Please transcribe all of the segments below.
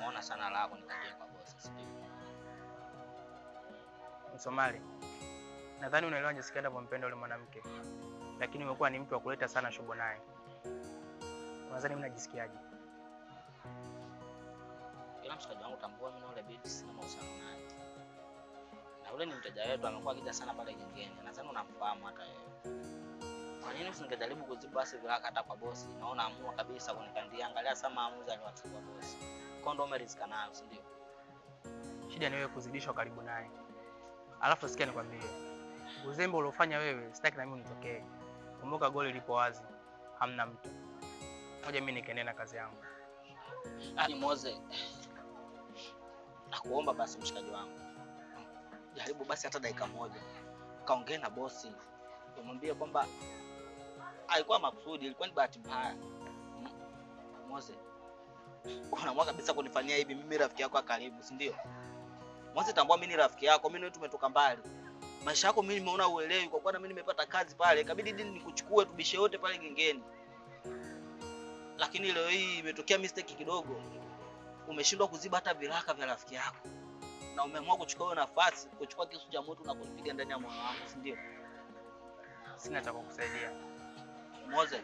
umeona sana lako nikaje kwa bosi sio? Msomali, nadhani unaelewa jinsi gani navyompenda yule mwanamke, lakini umekuwa ni mtu wa kuleta sana shobo naye. Unadhani mimi najisikiaje? Ila mshikaji wangu tambua mimi na yule binti sina mahusiano naye. Na yule ni mteja wetu, amekuwa akija sana pale gengeni. Nadhani unamfahamu hata yeye. Kwa nini usingejaribu kuziba basi vilaka hata kwa bosi? Naona amua kabisa kunikandia. Angalia sama maamuzi aliyochukua bosi. Kwa ndo umerizika nayo, si ndio? Shida ni wewe kuzidishwa karibu naye. Alafu sikia nikwambie. Uzembe uliofanya wewe sitaki na mimi unitokee. Kumbuka goli lipo wazi. Hamna mtu. Ngoja mimi nikaendelea na kazi yangu. Yaani Moze, nakuomba basi mshikaji wangu, jaribu basi hata dakika moja kaongea na bosi, umwambie kwamba haikuwa makusudi, ilikuwa ni bahati mbaya. Moze, unaamua kabisa kunifanyia hivi mimi rafiki yako karibu, si ndio? Moze, tambua mimi ni rafiki yako, mimi na wewe tumetoka mbali. Maisha yako mimi nimeona uelewi, kwa kuwa na mimi nimepata kazi pale, ikabidi nikuchukue tubishe wote pale gengeni. Lakini leo hii imetokea mistake kidogo. Umeshindwa kuziba hata viraka vya rafiki yako. Na umeamua kuchukua hiyo nafasi, kuchukua kisu cha moto na kupiga ndani ya moyo wangu, si ndio? Sina cha kukusaidia. Moze.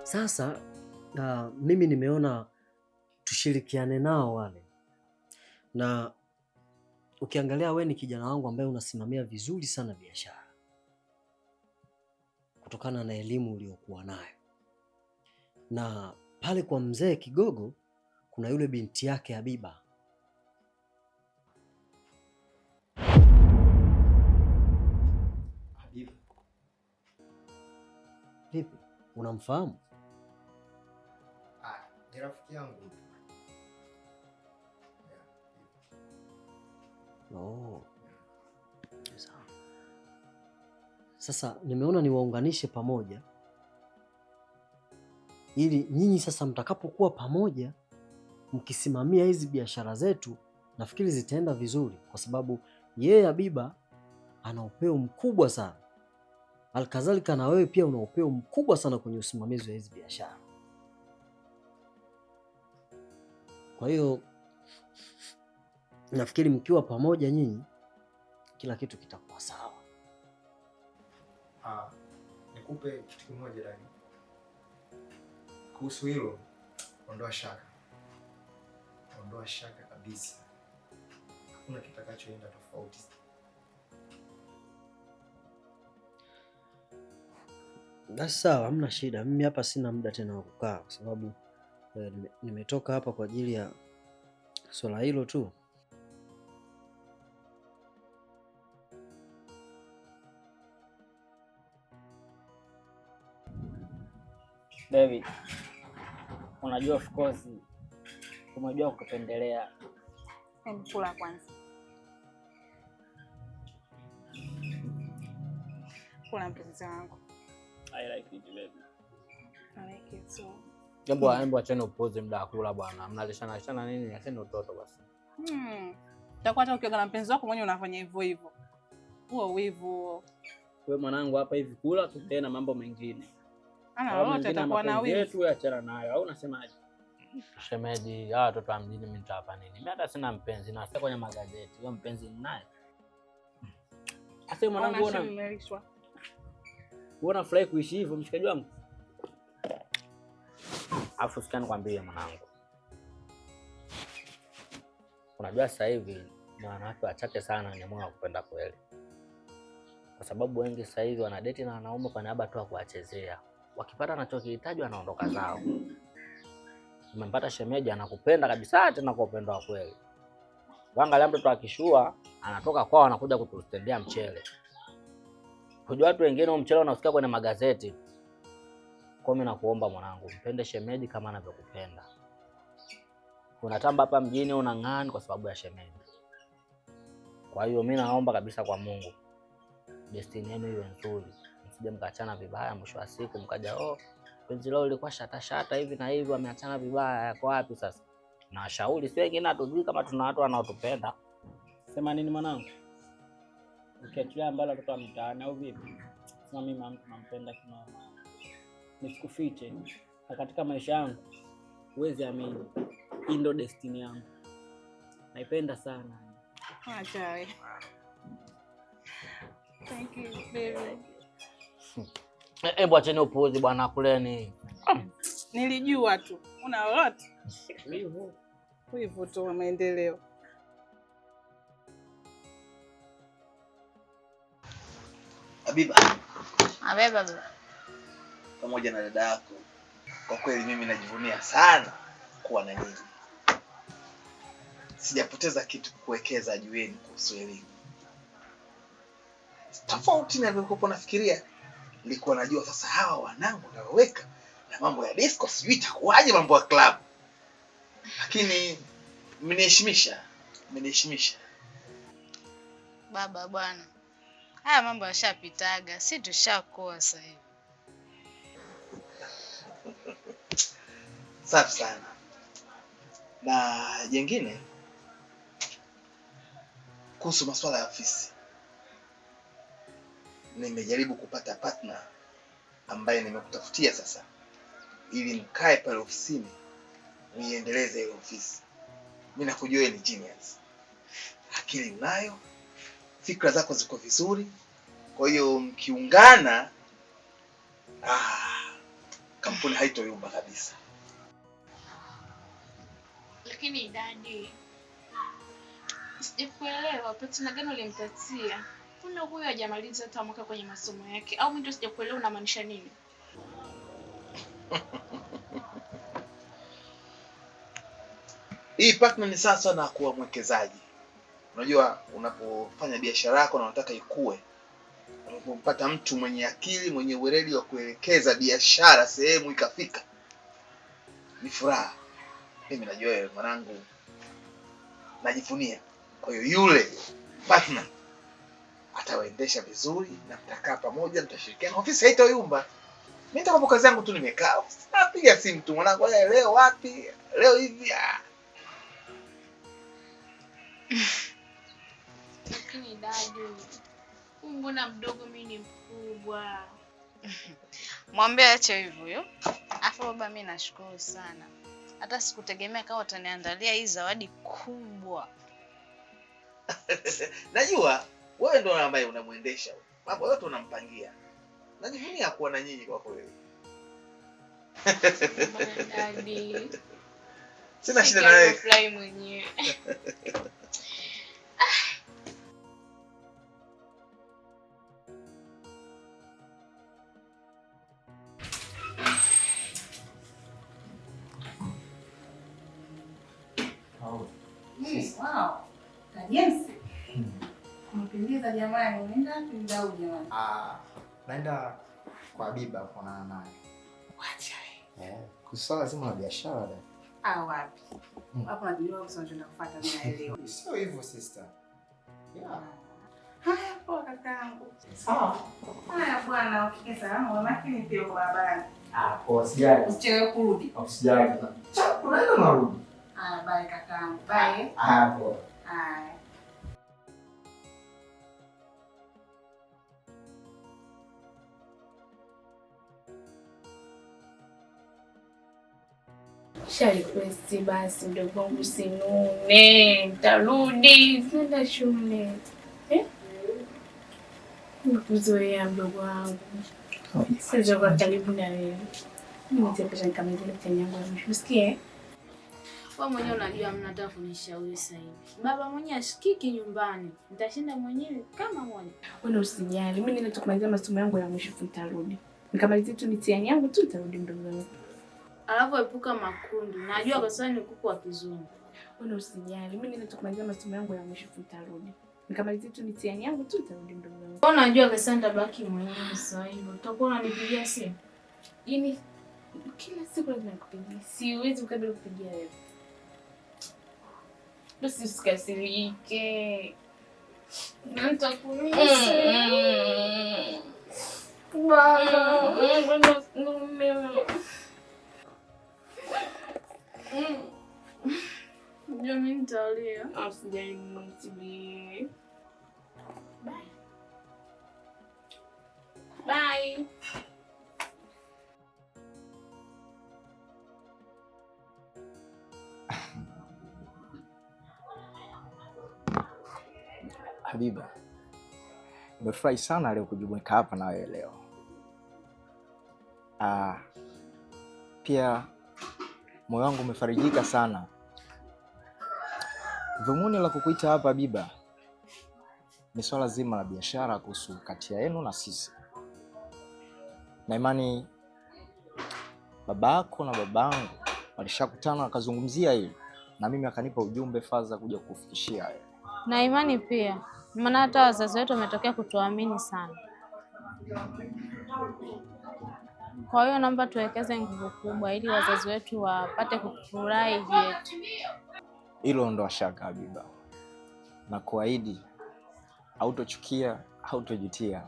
Sasa mimi nimeona tushirikiane nao wale, na ukiangalia we ni kijana wangu ambaye unasimamia vizuri sana biashara kutokana na elimu uliyokuwa nayo, na pale kwa mzee Kigogo kuna yule binti yake Habiba. Habiba vipi, unamfahamu? Ni rafiki yangu. Oh. Sasa nimeona niwaunganishe pamoja ili nyinyi sasa mtakapokuwa pamoja mkisimamia hizi biashara zetu, nafikiri zitaenda vizuri, kwa sababu yeye Habiba ana upeo mkubwa sana. Alkadhalika na wewe pia una upeo mkubwa sana kwenye usimamizi wa hizi biashara. Kwa hiyo nafikiri mkiwa pamoja nyinyi kila kitu kitakuwa sawa. Nikupe kitu kimoja Dani. Kuhusu hilo, ondoa shaka. Ondoa shaka kabisa. Hakuna kitakachoenda tofauti. Basi sawa, hamna shida. Mimi hapa sina muda tena wa kukaa, kwa sababu nimetoka hapa kwa ajili ya swala hilo tu. David, unajua of course umejua kupendelea. Kula kwanza. Kula mpenzi wangu. I like it baby. I like it so. Jambo achane upoze muda wa kula bwana. Mnalishana nini? Achane utoto basi. Utakuwa hata ukiwa na mpenzi wako mwenyewe unafanya hivyo hivyo. Huo wivu. Wewe mwanangu hapa hivi kula tuendelee na mambo mengine. Ana lolote atakuwa na wivu. Yetu achana nayo. Au unasemaje? Shemeji, hawa watoto wa mjini mimi nitawapa nini? Mimi hata sina mpenzi na sasa kwenye magazeti. Wewe mpenzi ninaye. Asa mwanangu uona furahi kuishi hivyo mshikaji wangu. Afu sikani kwambie mwanangu. Unajua sasa hivi ni wanawake wachache sana wenye moyo wa kupenda kweli. Kwa sababu wengi sasa hivi wanadeti na wanaume kwa niaba tu ya kuwachezea. Wakipata anachokihitaji wanaondoka zao. Umempata shemeji anakupenda kabisa tena kwa upendo wa kweli. Angalia mtoto akishua anatoka kwao anakuja kutustendia mchele. Kujua watu wengine mchele unasikia kwenye magazeti. Kwa mimi nakuomba mwanangu, mpende shemeji kama anavyokupenda. unatamba hapa mjini unang'ani kwa sababu ya shemeji. Kwa hiyo mimi naomba kabisa kwa Mungu destiny yenu iwe nzuri, msije mkaachana vibaya, mwisho wa siku mkaja penzi lao lilikuwa shata hivi na hivi, wameachana vibaya. Yako wapi sasa? Na washauri si wengine, hatujui kama tuna watu wanaotupenda. Sema nini mwanangu? Ukiachilia ambalo kutoka mtaani au vipi? Sema mimi mtu nampenda kinoma. Nisikufiche. Na katika maisha yangu huwezi amini. Hii ndio destiny yangu. Naipenda sana. Acha wewe. Thank you baby. Acheni upuuzi bwana, kuleni. Nilijua tu. Una lolote? Hivyo tu maendeleo. Habiba. Baba. Pamoja na dada yako. Kwa kweli mimi najivunia sana kuwa na nyinyi. Sijapoteza kitu kuwekeza juu yenu kuhusu elimu. Tofauti na nilivyokuwa nafikiria. Nilikuwa najua sasa hawa wanangu nawaweka na mambo ya disco sijui itakuwaje, mambo ya club. Lakini mmeniheshimisha. Baba bwana. Haya mambo yashapitaga, si tushakoa sasa hivi. Safi sana. Na jengine kuhusu masuala ya ofisi. Nimejaribu kupata partner ambaye nimekutafutia sasa ili mkae pale ofisini niendeleze ile ofisi. Mimi nakujua ni genius. Akili nayo, fikra zako ziko vizuri. Kwa hiyo mkiungana kampuni haitoyumba kabisa. Lakini dadi, sijakuelewa partner gani ulimpatia? Kuna huyo hajamaliza hata mwaka kwenye masomo yake, au mimi ndio sijakuelewa unamaanisha nini? Hii partner ni sasa na kuwa mwekezaji. Unajua unapofanya biashara yako na unataka ikue, unapopata mtu mwenye akili, mwenye uweledi wa kuelekeza biashara sehemu ikafika, ni furaha. Mimi najua wewe mwanangu, najivunia. Kwa hiyo yule partner atawaendesha vizuri na mtakaa pamoja, mtashirikiana. Ofisi haitoyumba. Mimi nitakuwa kazi yangu tu nimekaa. Napiga simu tu mwanangu, leo wapi? Leo hivi. Lakini dadi, mbona mdogo mimi ni mkubwa? Mwambie ache hivyo yo. Afu baba, mimi nashukuru sana. Hata sikutegemea kama utaniandalia hii zawadi kubwa. Najua wewe ndio ambaye unamuendesha. Mambo yote unampangia. Najivunia kuwa na nyinyi kwa kweli. Dadi. Sina shida na wewe. Fly mwenyewe. Wow. Na James. Mpendeza jamani, unaenda wapi mdau jamani? Naenda kwa Habiba kuonana naye. Wacha wewe. Kusala lazima na biashara da. Wapi? Hapo najua wapi unachoenda kufuata, mimi naelewa. Sio hivyo sister. Yeah. Haya poa kakaangu. Sawa. Haya bwana, ufike salama, lakini pia kwa habari. Poa, sijali. Usichelewe kurudi. Usijali. Unaenda narudi. Bye kakaangu. Bye. Poa. Haya. Request basi mdogo wangu sinune. Nitarudi, sina shule. Nikuzoea mdogo wangu. Sasa kwa karibu na wewe. Mimi nitapata nikamaliza mtihani yangu ya mwisho. Usikie? Wewe mwenyewe unajua mnataka kunishauri sasa hivi. Baba mwenyewe ashikiki nyumbani. Nitashinda mwenyewe kama mmoja. Wewe usijali. Mimi ninaenda kumaliza masomo yangu ya mwisho nitarudi. Nikamaliza tu mitihani yangu tu nitarudi mdogo wangu. Alafu epuka makundi. Najua kwa sababu ni kuku wa kizungu. Wewe usijali. Mimi ninaenda kumaliza masomo yangu ya mwisho nitarudi. Nikamaliza tu mitihani yangu tu nitarudi mdogo wangu. Wewe unajua kwa sababu nitabaki mwenyewe sasa hivi. Utakuwa unanipigia simu. Yaani kila siku lazima nikupigie. Siwezi ukabila kupigia wewe. Basi usikasirike. Nitakumisha. Baba. Mimi nitalia. Usijali mtilie. Bye. Bye. Habiba, nimefurahi sana leo kujumuika hapa na wewe leo. Pia moyo wangu umefarijika sana. Dhumuni la kukuita hapa Habiba ni swala zima la biashara kuhusu kati yenu na sisi. Na imani babako na babangu walishakutana wakazungumzia hili, na mimi akanipa ujumbe faza kuja kukufikishia wewe. Na imani pia, maana hata wazazi wetu wametokea kutuamini sana. Kwa hiyo naomba tuwekeze nguvu kubwa ili wazazi wetu wapate kufurahi yetu. Hilo ndo shaka Habiba. Na kuahidi hautochukia, hautojutia.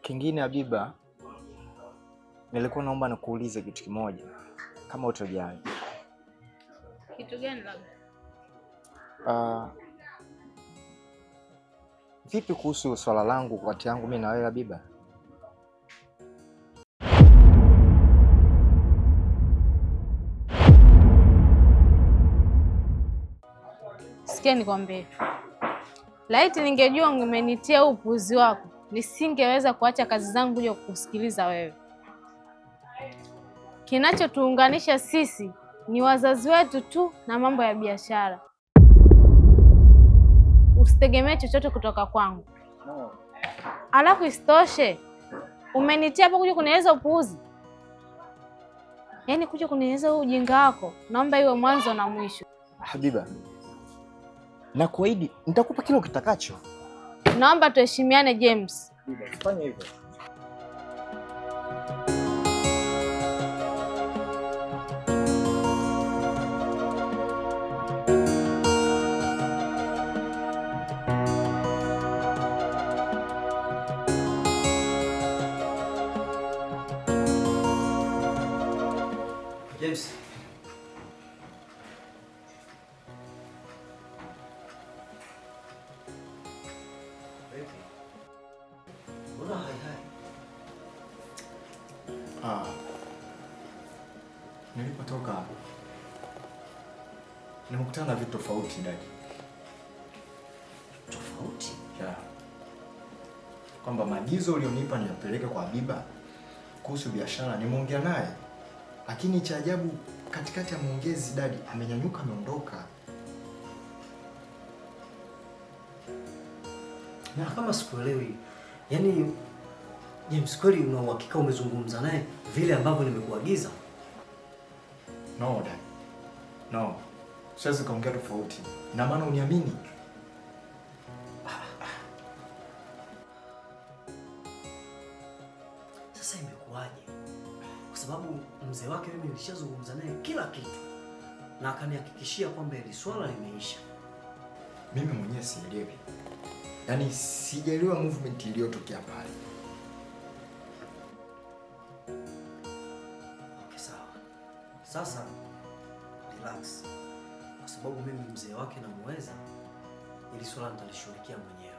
Kingine Habiba, nilikuwa naomba nikuulize kitu kimoja kama utojali. Kitu gani labda? Vipi kuhusu swala langu kati yangu mimi na wewe Habiba? Sikia nikwambie. Laiti ningejua umenitia upuzi wako, nisingeweza kuacha kazi zangu kuja kukusikiliza wewe. Kinachotuunganisha sisi ni wazazi wetu tu na mambo ya biashara. Usitegemee chochote kutoka kwangu. Alafu isitoshe, umenitia hapo kuja kunieleza upuuzi. Yaani kuja kunieleza ujinga wako, naomba iwe mwanzo na mwisho. Habiba, na kuahidi nitakupa kile ukitakacho. Naomba tuheshimiane James. Fanya hivyo. James. Nilipotoka nimekutana na vitu tofauti Dadi. Tofauti? Yeah. Kwamba maagizo ulionipa niyapeleke kwa Habiba kuhusu biashara nimeongea naye. Lakini cha ajabu katikati ya maongezi Dadi amenyanyuka ameondoka. Na kama sikuelewi, yaani James, kweli una uhakika umezungumza naye vile ambavyo nimekuagiza? No Dad. No. Siwezi kuongea tofauti. Ina maana uniamini? Sasa imekuwaje? Kwa sababu mzee wake mimi nilishazungumza naye kila kitu na akanihakikishia kwamba hili swala limeisha. Mimi mwenyewe sielewi. Yaani sijaelewa movement iliyotokea pale. Okay, sawa. Sasa relax. Kwa sababu mimi mzee wake namuweza, ili swala nitalishughulikia mwenyewe.